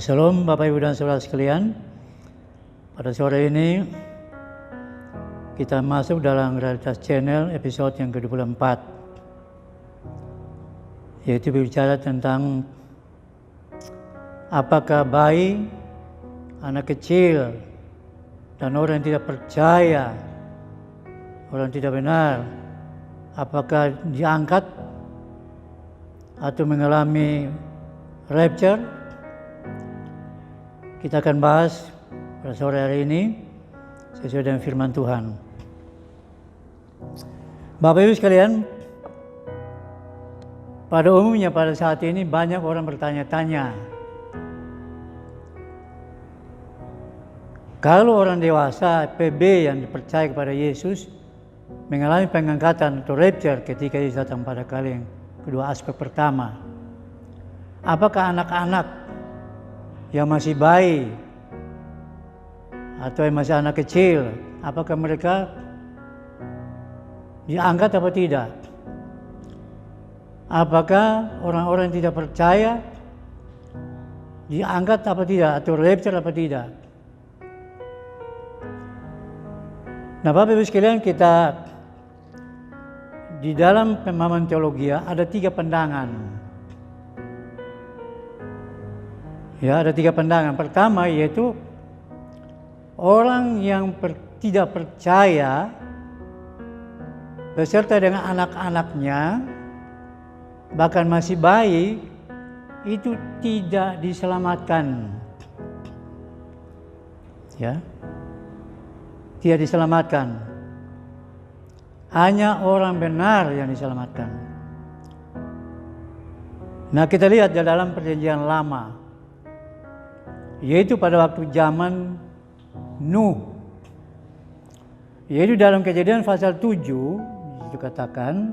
Shalom Bapak Ibu dan Saudara sekalian. Pada sore ini kita masuk dalam Realitas Channel episode yang ke-24, yaitu berbicara tentang apakah bayi, anak kecil, dan orang yang tidak percaya, orang yang tidak benar, apakah diangkat atau mengalami rapture. Kita akan bahas pada sore hari ini sesuai dengan firman Tuhan. Bapak Ibu sekalian, pada umumnya pada saat ini banyak orang bertanya-tanya, kalau orang dewasa PB yang dipercaya kepada Yesus mengalami pengangkatan atau rapture ketika Yesus datang pada kali yang kedua, aspek pertama, apakah anak-anak yang masih bayi atau yang masih anak kecil, apakah mereka diangkat atau tidak? Apakah orang-orang yang tidak percaya diangkat atau tidak, atau rapture atau tidak? Nah, Bapak Ibu sekalian, kita di dalam pemahaman teologi ada 3 pandangan. Ya, ada 3 pandangan. Pertama yaitu orang yang tidak percaya beserta dengan anak-anaknya, bahkan masih bayi, itu tidak diselamatkan. Ya, tidak diselamatkan. Hanya orang benar yang diselamatkan. Nah, kita lihat di dalam Perjanjian Lama, yaitu pada waktu zaman Nuh, yaitu dalam Kejadian pasal 7 dikatakan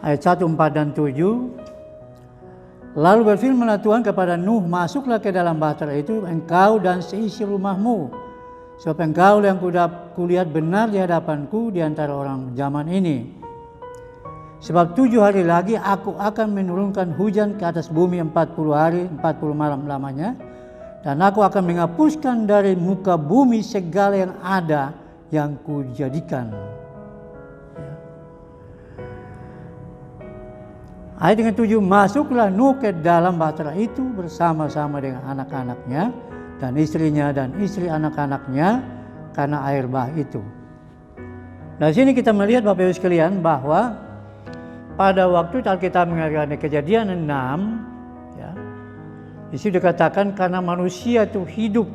ayat 1, 4 dan 7, lalu berfirmanlah Tuhan kepada Nuh, masuklah ke dalam bahtera itu, engkau dan seisi rumahmu, sebab engkau yang kulihat benar di hadapanku di antara orang zaman ini. Sebab 7 hari lagi aku akan menurunkan hujan ke atas bumi 40 hari 40 malam lamanya, dan aku akan menghapuskan dari muka bumi segala yang ada yang kujadikan. Ayat yang ke-7, masuklah Nuh ke dalam bahtera itu bersama-sama dengan anak-anaknya dan istrinya dan istri anak-anaknya karena air bah itu. Nah, sini kita melihat Bapak Ibu sekalian bahwa pada waktu Alkitab mengatakan Kejadian 6, ya, di situ dikatakan karena manusia itu hidup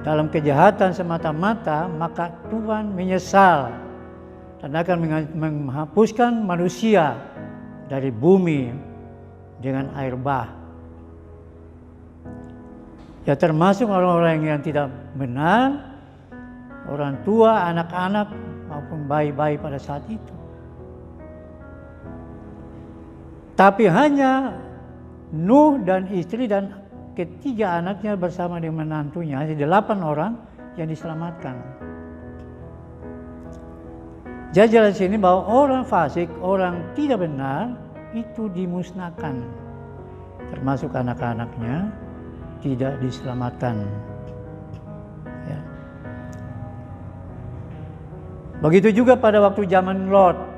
dalam kejahatan semata-mata, maka Tuhan menyesal dan akan menghapuskan manusia dari bumi dengan air bah. Ya, termasuk orang-orang yang tidak benar, orang tua, anak-anak maupun bayi-bayi pada saat itu. Tapi hanya Nuh dan istri dan ketiga anaknya bersama dengan menantunya, hanya 8 orang yang diselamatkan. Jadi jelas sini bahwa orang fasik, orang tidak benar itu dimusnahkan, termasuk anak-anaknya tidak diselamatkan. Ya. Begitu juga pada waktu zaman Lot,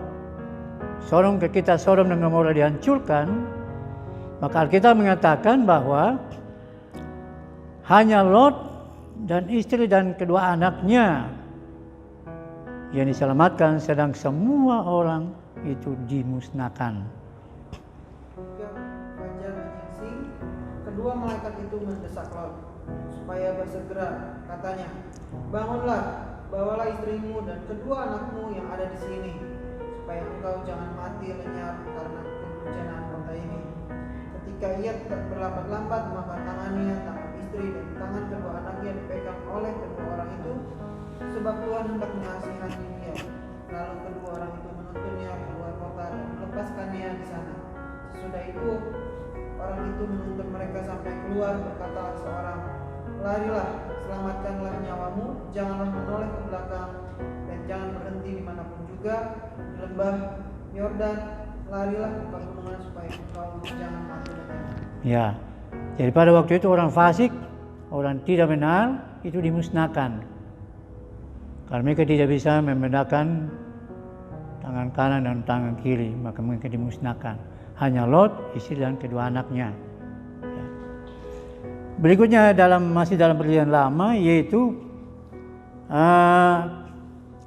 Sodom dan Gomora dihancurkan, maka Alkitab mengatakan bahwa hanya Lot dan istri dan kedua anaknya yang diselamatkan, sedang semua orang itu dimusnahkan. Fajar menyingsing, kedua malaikat itu mendesak Lot supaya bersegera. Katanya, bangunlah, bawalah istrimu dan kedua anakmu yang ada di sini, supaya engkau jangan mati lenyap karena kebencanaan kota ini. Ketika ia tetap berlambat-lambat, maka tangannya, tangan istri dan tangan kedua anaknya dipegang oleh kedua orang itu, sebab Tuhan hendak mengasihani dia. Lalu kedua orang itu menuntunnya keluar kota dan melepaskannya di sana. Sesudah itu orang itu menuntun mereka sampai keluar, berkata seorang, larilah, selamatkanlah nyawamu, janganlah menoleh ke belakang dan jangan berhenti dimanapun juga di lembah Yordan, larilah ke pegunungan supaya engkau jangan mati lenyap. Ya, jadi pada waktu itu orang fasik, orang tidak benar itu dimusnahkan. Kalau mereka tidak bisa membedakan tangan kanan dan tangan kiri, maka mereka dimusnahkan. Hanya Lot, istri dan kedua anaknya. Ya. Berikutnya masih dalam perjanjian lama, yaitu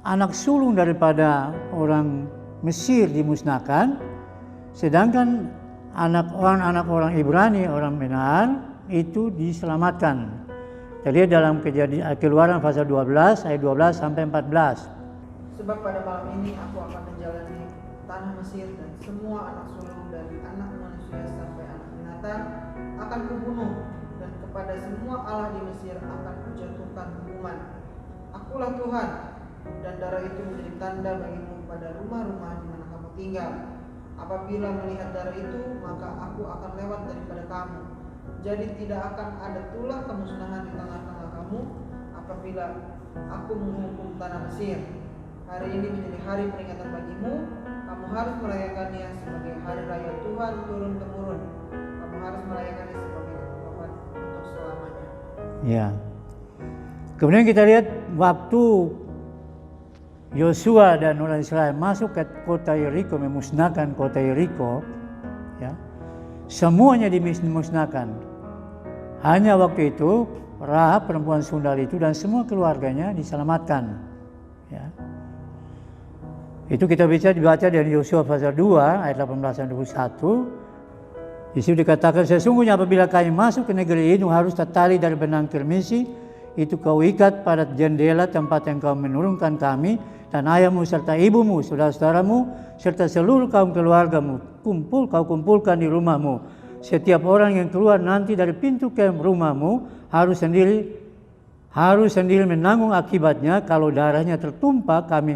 anak sulung daripada orang Mesir dimusnahkan, sedangkan anak orang Ibrani, orang benar itu diselamatkan. Jadi dalam Keluaran pasal 12 ayat 12 sampai 14. Sebab pada malam ini aku akan menjalani tanah Mesir dan semua anak sulung dari anak manusia sampai anak binatang akan kubunuh, dan kepada semua Allah di Mesir akan kujatuhkan hukuman. Akulah Tuhan, dan darah itu menjadi tanda bagimu pada rumah-rumah di mana kamu tinggal. Apabila melihat darah itu, maka aku akan lewat daripada kamu. Jadi tidak akan ada tulah kemusnahan di tengah-tengah kamu apabila aku menghukum tanah Mesir. Hari ini menjadi hari peringatan bagimu. Kamu harus merayakannya sebagai hari raya Tuhan turun-temurun. Kamu harus merayakannya sebagai ketetapan untuk selamanya. Ya. Kemudian kita lihat waktu Yosua dan orang Israel masuk ke kota Yeriko, memusnahkan kota Yeriko, ya, semuanya dimusnahkan. Hanya waktu itu Rahab perempuan sundal itu dan semua keluarganya diselamatkan. Ya. Itu kita bisa dibaca dari Yosua pasal 2 ayat 18 dan 21. Di situ dikatakan, sesungguhnya apabila kami masuk ke negeri ini harus tertali dari benang kirmisi, itu kau ikat pada jendela tempat yang kau menurunkan kami, dan ayahmu serta ibumu, saudara-saudaramu, serta seluruh kaum keluargamu, kau kumpulkan di rumahmu. Setiap orang yang keluar nanti dari pintu ke rumahmu harus sendiri menanggung akibatnya. Kalau darahnya tertumpah kami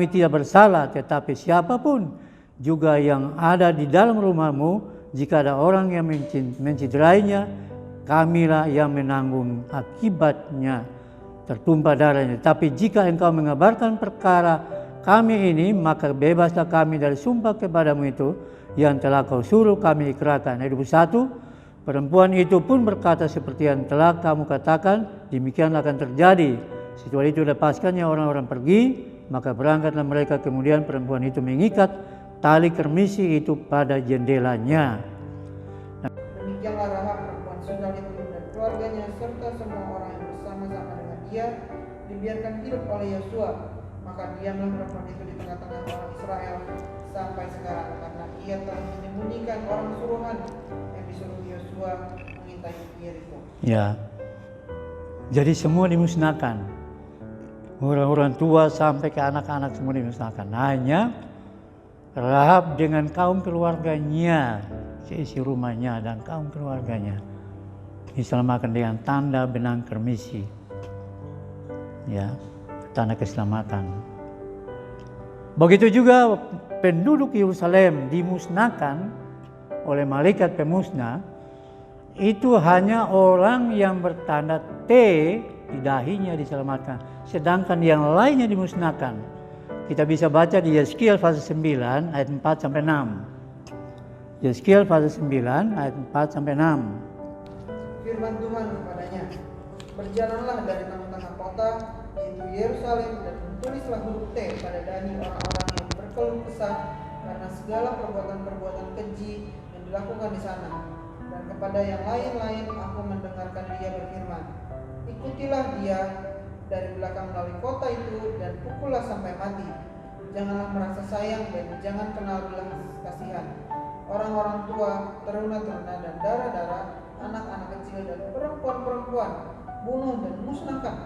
tidak bersalah, tetapi siapapun juga yang ada di dalam rumahmu, jika ada orang yang menciderainya, kamilah yang menanggung akibatnya tertumpah darahnya. Tapi jika engkau mengabarkan perkara kami ini, maka bebaslah kami dari sumpah kepadamu itu yang telah kau suruh kami ikrarkan. Ayat 21, perempuan itu pun berkata seperti yang telah kamu katakan, demikianlah akan terjadi. Setelah itu lepaskannya orang-orang pergi, maka berangkatlah mereka. Kemudian perempuan itu mengikat tali kermisi itu pada jendelanya. Demikianlah Rahab perempuan sundal itu dan keluarganya serta semua orang yang bersama-sama dengan dia dibiarkan hidup oleh Yosua. Maka diamlah perempuan itu di tengah-tengah orang Israel sampai sekarang, karena ia telah menyembunyikan orang suruhan yang disuruh Yosua mengintai Yeriko. Ya, jadi semua dimusnahkan. Orang-orang tua sampai ke anak-anak semua dimusnahkan. Hanya Rahab dengan kaum keluarganya, seisi rumahnya dan kaum keluarganya diselamatkan dengan tanda benang kermisi. Ya, tanda keselamatan. Begitu juga penduduk Yerusalem dimusnahkan oleh malaikat pemusnah. Itu hanya orang yang bertanda T di dahinya diselamatkan, sedangkan yang lainnya dimusnahkan. Kita bisa baca di Yeskiel pasal 9 ayat 4 sampai 6. Yeskiel pasal 9 ayat 4 sampai 6. Firman Tuhan kepadanya, berjalanlah dari tengah-tengah kota, yaitu Yerusalem, dan tulislah huruf T pada dahi orang-orang yang berkeluh kesah karena segala perbuatan-perbuatan keji yang dilakukan di sana. Dan kepada yang lain-lain aku mendengarkan dia berfirman, ikutilah dia dari belakang melalui kota itu dan pukullah sampai mati. Janganlah merasa sayang dan jangan kenal belas kasihan. Orang-orang tua, teruna-teruna dan darah-darah, anak-anak kecil dan perempuan-perempuan, bunuh dan musnahkan.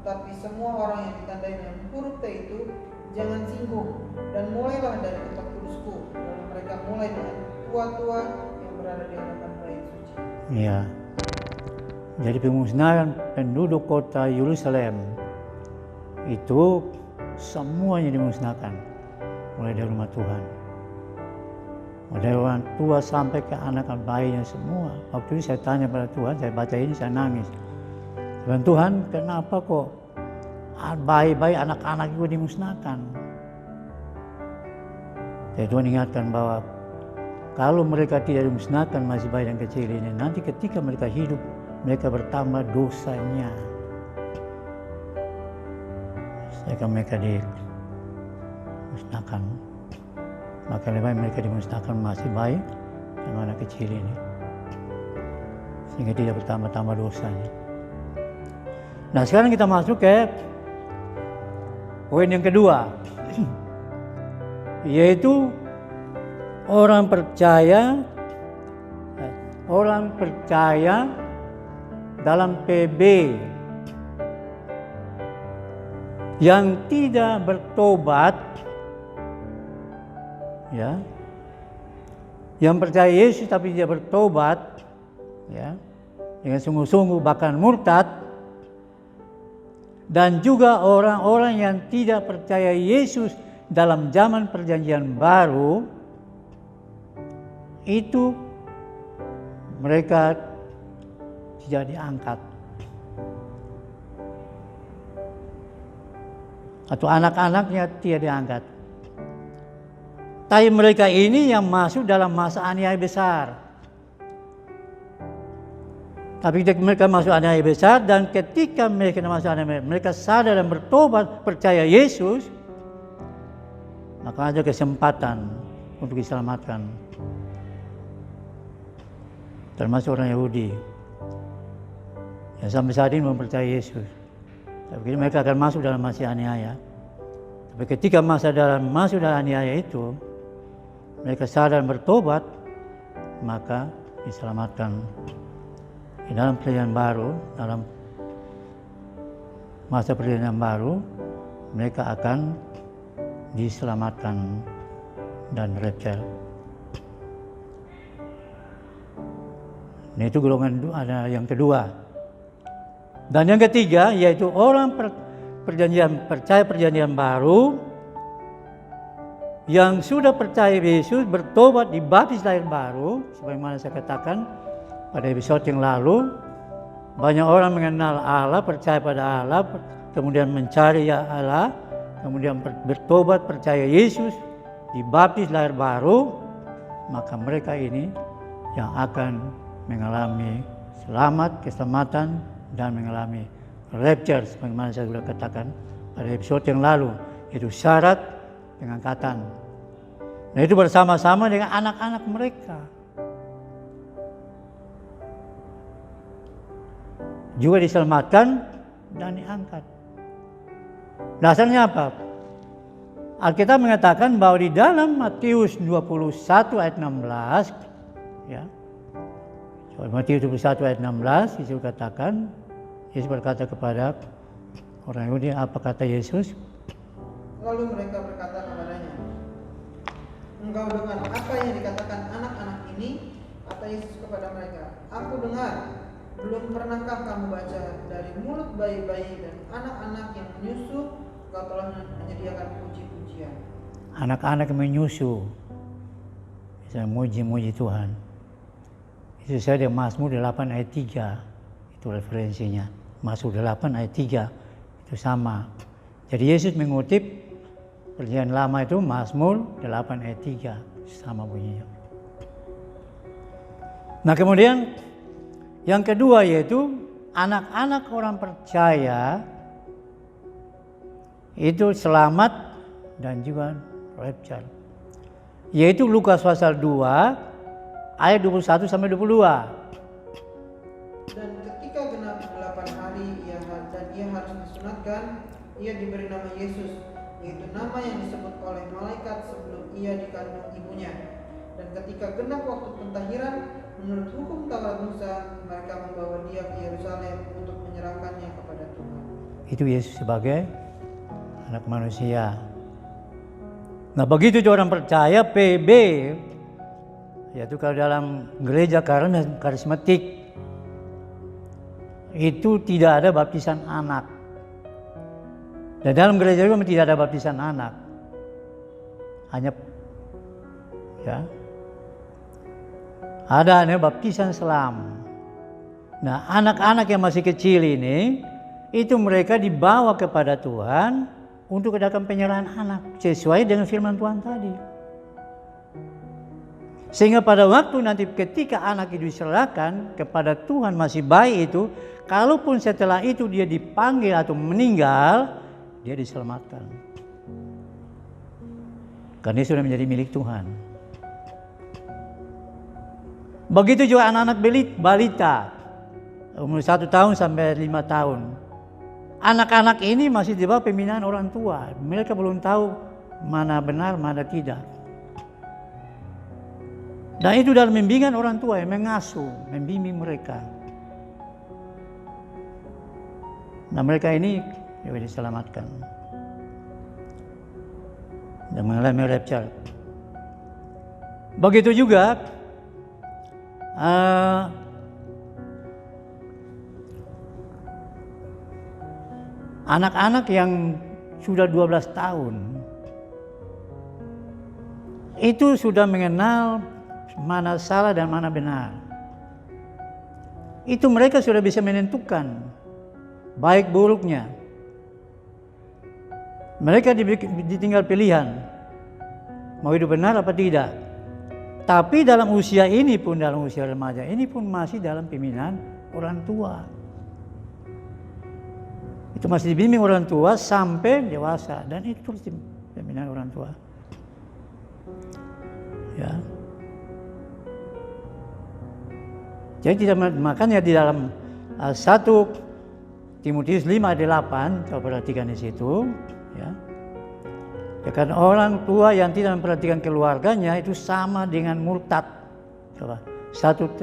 Tetapi semua orang yang ditandai dengan huruf T itu jangan singgung, dan mulailah dari tempat kudusku. Lalu mereka mulai dengan tua-tua yang berada di hadapan bait suci. Ya. Jadi pemusnahan penduduk kota Yerusalem itu semuanya dimusnahkan, mulai dari rumah Tuhan, mulai orang tua sampai ke anak-anak bayinya semua. Waktu itu saya tanya pada Tuhan, saya baca ini saya nangis. Dan Tuhan, kenapa kok bayi-bayi anak-anak itu dimusnahkan? Jadi Tuhan ingatkan bahwa kalau mereka tidak dimusnahkan masih bayi dan kecil ini, nanti ketika mereka hidup, mereka bertambah dosanya. Jika mereka dimusnahkan, maka lebih baik mereka dimusnahkan masih bayi dan anak kecil ini, sehingga tidak bertambah-tambah dosanya. Nah, sekarang kita masuk ke poin yang kedua, yaitu orang percaya dalam PB yang tidak bertobat, ya, yang percaya Yesus tapi tidak bertobat, ya, dengan sungguh-sungguh bahkan murtad, dan juga orang-orang yang tidak percaya Yesus dalam zaman Perjanjian Baru, itu mereka tidak diangkat, atau anak-anaknya tidak diangkat. Tapi mereka ini yang masuk dalam masa aniaya besar. Tapi mereka masuk aniaya besar, dan ketika mereka masuk aniaya besar, mereka sadar dan bertobat, percaya Yesus, maka ada kesempatan untuk diselamatkan. Termasuk orang Yahudi yang sampai saat ini mempercayai Yesus. Tapi mereka akan masuk dalam masa aniaya. Tapi ketika masuk dalam aniaya itu, mereka sadar dan bertobat, maka diselamatkan. Di dalam perjanjian baru, dalam masa perjanjian baru, mereka akan diselamatkan dan rapture. Nah, itu golongan ada yang kedua. Dan yang ketiga yaitu orang percaya perjanjian baru yang sudah percaya Yesus, bertobat, dibaptis lahir baru. Sebagaimana saya katakan pada episode yang lalu, banyak orang mengenal Allah, percaya pada Allah, kemudian mencari Allah, kemudian bertobat, percaya Yesus, dibaptis lahir baru, maka mereka ini yang akan mengalami selamat, keselamatan, dan mengalami rapture, sebagaimana saya sudah katakan pada episode yang lalu, itu syarat pengangkatan. Nah, itu bersama-sama dengan anak-anak mereka. Juga diselamatkan dan diangkat. Dasarnya apa? Alkitab mengatakan bahwa di dalam Matius 21 ayat 16, ya, Matius 21 ayat 16, Yesus katakan, Yesus berkata kepada orang Yahudi, apa kata Yesus? Lalu mereka berkata kepadanya, engkau dengar apa yang dikatakan anak-anak ini? Kata Yesus kepada mereka, aku dengar. Belum pernahkah kamu baca dari mulut bayi-bayi dan anak-anak yang menyusu, kau telah menyediakan puji-pujian. Anak-anak menyusu, bisa muji-muji Tuhan. Itu saya di Mazmur 8 ayat 3, itu referensinya. Mazmur 8 ayat 3, itu sama. Jadi Yesus mengutip perjanjian lama itu Mazmur 8 ayat 3, sama bunyinya. Nah, kemudian yang kedua yaitu anak-anak orang percaya itu selamat dan juga rapture. Yaitu Lukas pasal 2 ayat 21 sampai 22. Dan ketika genap 8 hari ia harus disunatkan, ia diberi nama Yesus, yaitu nama yang disebut oleh malaikat sebelum ia dikandung ibunya. Dan ketika genap waktu pentahiran, menurut hukum Taurat Musa, mereka membawa dia ke Yerusalem untuk menyerahkannya kepada Tuhan. Itu Yesus sebagai anak manusia. Nah, begitu orang percaya PB, yaitu kalau dalam gereja karismatik itu tidak ada baptisan anak. Dan dalam gereja juga tidak ada baptisan anak. Hanya ada baptisan selam. Nah, anak-anak yang masih kecil ini itu mereka dibawa kepada Tuhan untuk adakan penyerahan anak sesuai dengan firman Tuhan tadi. Sehingga pada waktu nanti ketika anak itu diserahkan kepada Tuhan masih bayi itu, kalaupun setelah itu dia dipanggil atau meninggal, dia diselamatkan. Karena dia sudah menjadi milik Tuhan. Begitu juga anak-anak balita, umur 1 tahun sampai 5 tahun. Anak-anak ini masih di bawah pembinaan orang tua. Mereka belum tahu mana benar, mana tidak. Dan itu dalam bimbingan orang tua yang mengasuh, membimbing mereka. Nah mereka ini juga diselamatkan dan mengalami rapture. Begitu juga anak-anak yang sudah 12 tahun itu sudah mengenal mana salah dan mana benar. Itu mereka sudah bisa menentukan baik buruknya. Mereka ditinggal pilihan mau hidup benar apa tidak. Tapi dalam usia ini pun, dalam usia remaja ini pun masih dalam pembinaan orang tua. Itu masih dibimbing orang tua sampai dewasa, dan itu terus pembinaan orang tua. Ya. Jadi tidak, makanya di dalam 1 Timotius 5 ayat 8, coba perhatikan di situ, ya. Karena orang tua yang tidak memperhatikan keluarganya itu sama dengan murtad. Coba 1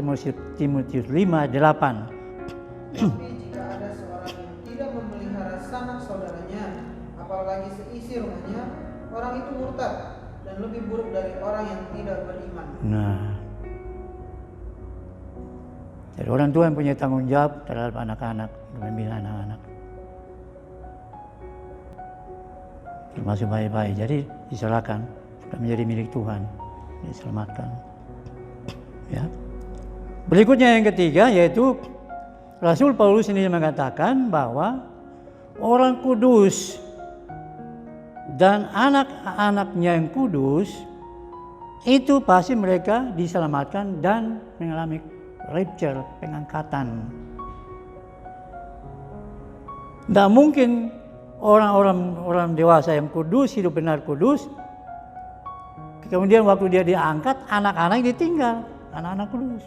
Timotius 5 ayat 8. Tapi jika ada seorang yang tidak memelihara sanak saudaranya, apalagi seisi rumahnya, orang itu murtad dan lebih buruk dari orang yang tidak beriman. Nah, jadi orang tua yang punya tanggung jawab terhadap anak-anak, membina anak-anak. Termasuk bayi-bayi, jadi diserahkan, sudah menjadi milik Tuhan, diselamatkan. Ya. Berikutnya yang ketiga yaitu Rasul Paulus ini mengatakan bahwa orang kudus dan anak-anaknya yang kudus itu pasti mereka diselamatkan dan mengalami rapture, pengangkatan. Tidak mungkin orang dewasa yang kudus, hidup benar kudus, kemudian waktu dia diangkat, anak-anak ditinggal, anak-anak kudus.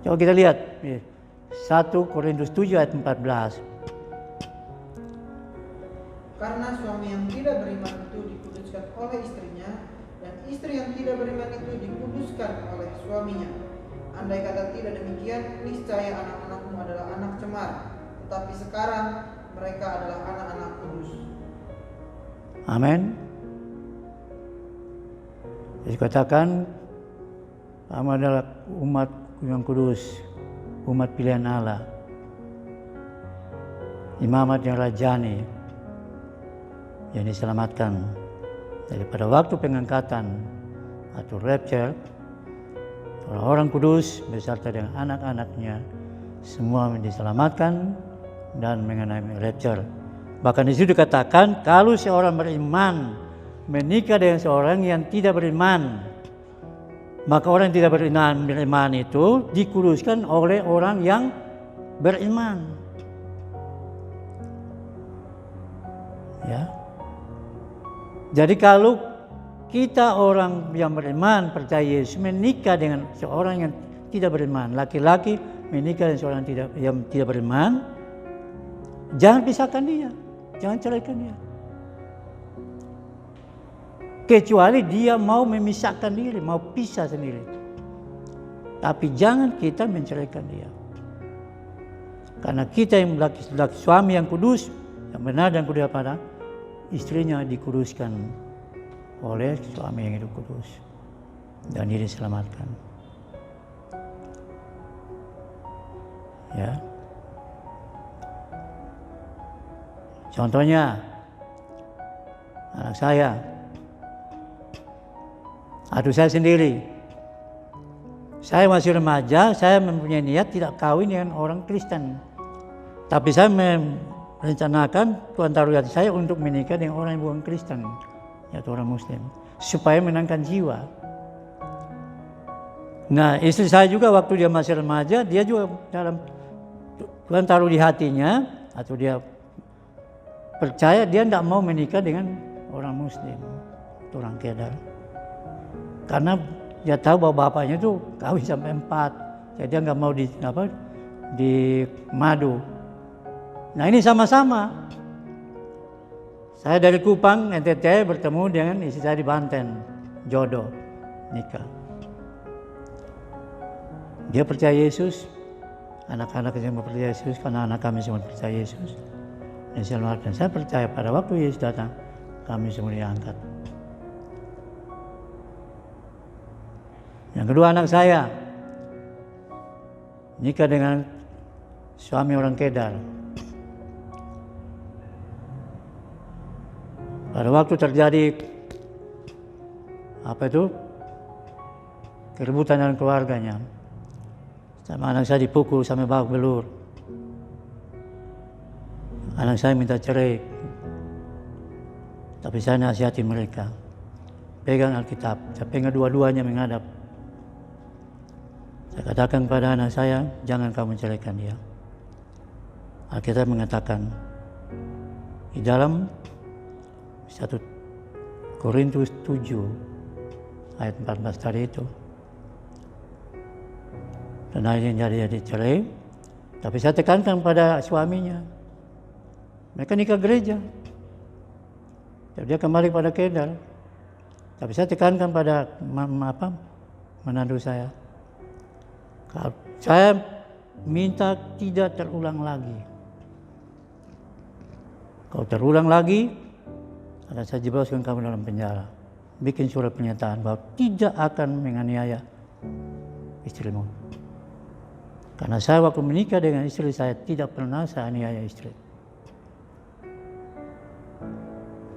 Coba kita lihat 1 Korintus 7 ayat 14. Karena suami yang tidak beriman itu dikuduskan oleh istrinya, dan istri yang tidak beriman itu dikuduskan oleh suaminya. Andai kata tidak demikian, niscaya anak-anakmu adalah anak cemar, tetapi sekarang mereka adalah anak-anak kudus. Amin. Dikatakan kamu adalah umat yang kudus, umat pilihan Allah, imamat yang rajani, yang diselamatkan daripada waktu pengangkatan atau rapture. Orang-orang kudus beserta dengan anak-anaknya semua diselamatkan dan mengalami rapture. Bahkan di situ dikatakan kalau seorang beriman menikah dengan seorang yang tidak beriman, maka orang yang tidak beriman itu dikuduskan oleh orang yang beriman. Ya. Jadi kalau kita orang yang beriman percaya Yesus menikah dengan seorang yang tidak beriman, laki-laki menikah dengan seorang yang tidak beriman, jangan pisahkan dia, jangan ceraikan dia. Kecuali dia mau memisahkan diri, mau pisah sendiri. Tapi jangan kita menceraikan dia. Karena kita yang laki suami yang kudus, yang benar dan kudus pada istrinya dikuduskan oleh suami yang hidup kudus. Dan dia diselamatkan. Ya. Contohnya anak saya atau saya sendiri. Saya masih remaja, saya mempunyai niat tidak kawin dengan orang Kristen. Tapi saya merencanakan Tuhan taruh hati saya untuk menikah dengan orang yang bukan Kristen. yaitu orang Muslim, supaya menangkan jiwa. Nah, istri saya juga waktu dia masih remaja, dia juga Tuhan taruh di hatinya, atau dia percaya dia tidak mau menikah dengan orang Muslim, orang Kedar. Karena dia tahu bahwa bapaknya itu kawin sampai 4, jadi dia nggak mau di madu. Nah, ini sama-sama. Saya dari Kupang, NTT, bertemu dengan istri saya di Banten, jodoh, nikah. Dia percaya Yesus, anak-anaknya semua percaya Yesus, karena anak kami semua percaya Yesus. Dan saya percaya pada waktu Yesus datang, kami semua diangkat. Yang kedua, anak saya nikah dengan suami orang Kedar. Pada waktu terjadi keributan dalam keluarganya, sama anak saya dipukul sampai babak belur. Anak saya minta cerai, tapi saya nasihati mereka, pegang Alkitab. Saya pegang dua-duanya menghadap. Saya katakan kepada anak saya, jangan kamu ceraikan dia. Alkitab mengatakan di dalam 1 Korintus 7 ayat 14 tadi itu. Dan akhirnya jadi cerai. Tapi saya tekankan pada suaminya, mereka nikah gereja. Jadi dia kembali pada Kedar. Tapi saya tekankan pada menantu saya, saya minta tidak terulang lagi. Kalau terulang lagi, akan saya jebloskan kamu dalam penjara. Bikin surat pernyataan bahwa tidak akan menganiaya istrimu. Karena saya waktu menikah dengan istri saya tidak pernah saya aniaya istri.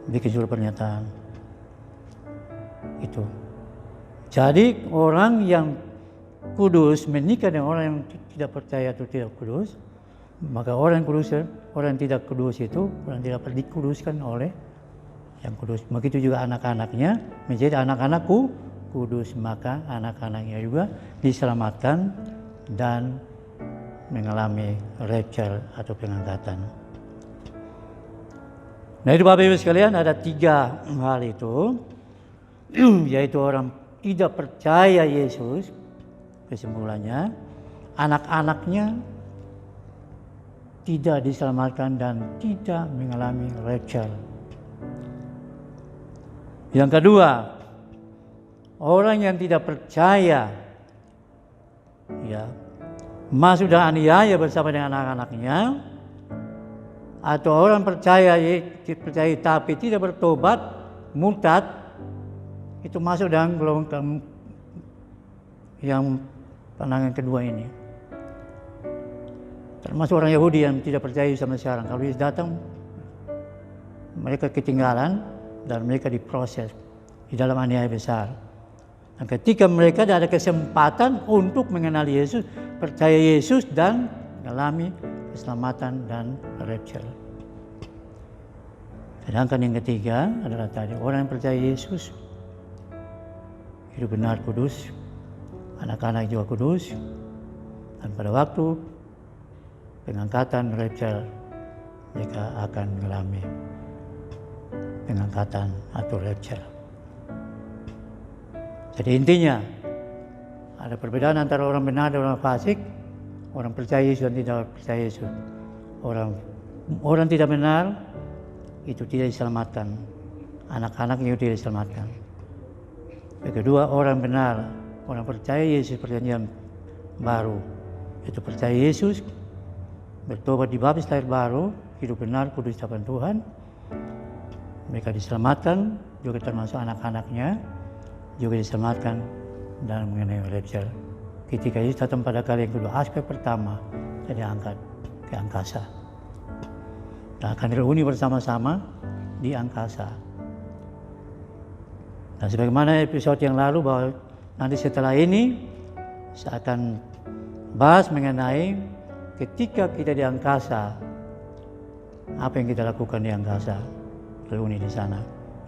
Bikin surat pernyataan. Itu. Jadi orang yang kudus menikah dengan orang yang tidak percaya atau tidak kudus, maka orang yang tidak kudus itu orang tidak perlu dikuduskan oleh yang kudus. Begitu juga anak-anaknya menjadi anak-anakku kudus, maka anak-anaknya juga diselamatkan dan mengalami rapture atau pengangkatan. Nah, itu Bapak Ibu sekalian, ada 3 hal itu, yaitu orang tidak percaya Yesus, kesimpulannya anak-anaknya tidak diselamatkan dan tidak mengalami rapture. Yang kedua, orang yang tidak percaya masuk dan aniaya bersama dengan anak-anaknya, atau orang percaya tapi tidak bertobat, murtad, itu masuk dalam golongan yang pandangan kedua ini. Termasuk orang Yahudi yang tidak percaya sama sekarang. Kalau Yesus datang, mereka ketinggalan dan mereka diproses di dalam aniaya besar. Dan ketika mereka ada kesempatan untuk mengenal Yesus, percaya Yesus dan mengalami keselamatan dan rapture. Sedangkan yang ketiga adalah tadi orang yang percaya Yesus hidup benar kudus, anak-anak juga kudus, dan pada waktu pengangkatan rapture mereka akan mengalami pengangkatan atau rapture. Jadi intinya ada perbedaan antara orang benar dan orang fasik, orang percaya Yesus dan tidak percaya Yesus. Orang tidak benar itu tidak diselamatkan, anak-anaknya tidak diselamatkan. Yang kedua, orang benar, orang percaya Yesus perjanjian baru, itu percaya Yesus, bertobat dibaptis lahir baru, hidup benar kudus di hadapan Tuhan. Mereka diselamatkan, juga termasuk anak-anaknya juga diselamatkan dan mengenai rapture. Ketika Yesus datang pada kali yang kedua, aspek pertama jadi angkat ke angkasa. Dan akan reuni bersama-sama di angkasa. Dan sebagaimana episode yang lalu bahwa nanti setelah ini saya akan bahas mengenai ketika kita di angkasa, apa yang kita lakukan di angkasa, reuni di sana.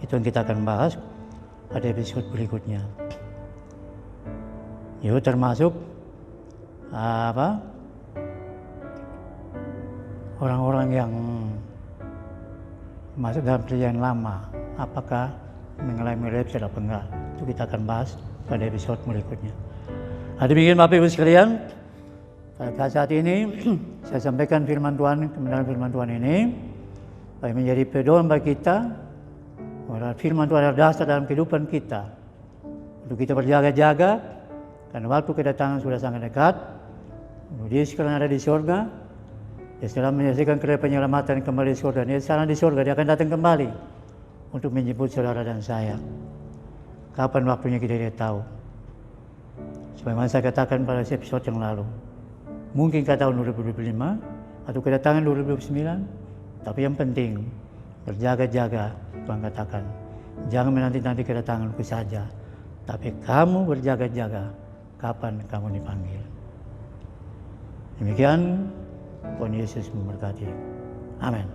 Itu yang kita akan bahas pada episode berikutnya. Itu termasuk orang-orang yang masuk dalam perjanjian lama, apakah mengalami rapture atau enggak. Itu kita akan bahas pada episode berikutnya. Demikian Bapak Ibu sekalian, pada saat ini saya sampaikan firman Tuhan, kebenaran firman Tuhan ini supaya menjadi pedoman bagi kita. Firman Tuhan adalah dasar dalam kehidupan kita untuk kita berjaga-jaga karena waktu kedatangan sudah sangat dekat. Dia sekarang ada di surga, dia setelah menyaksikan kerja penyelamatan kembali di surga. Dia sekarang di surga, dia akan datang kembali untuk menjemput saudara dan saya. Kapan waktunya kita tidak tahu. Sebagaimana saya katakan pada episode yang lalu, mungkin ke tahun 2025 atau kedatangan 2029, tapi yang penting berjaga-jaga. Tuhan katakan, jangan menanti-nanti kedatanganku saja, tapi kamu berjaga-jaga kapan kamu dipanggil. Demikian, Tuhan Yesus memberkati. Amin.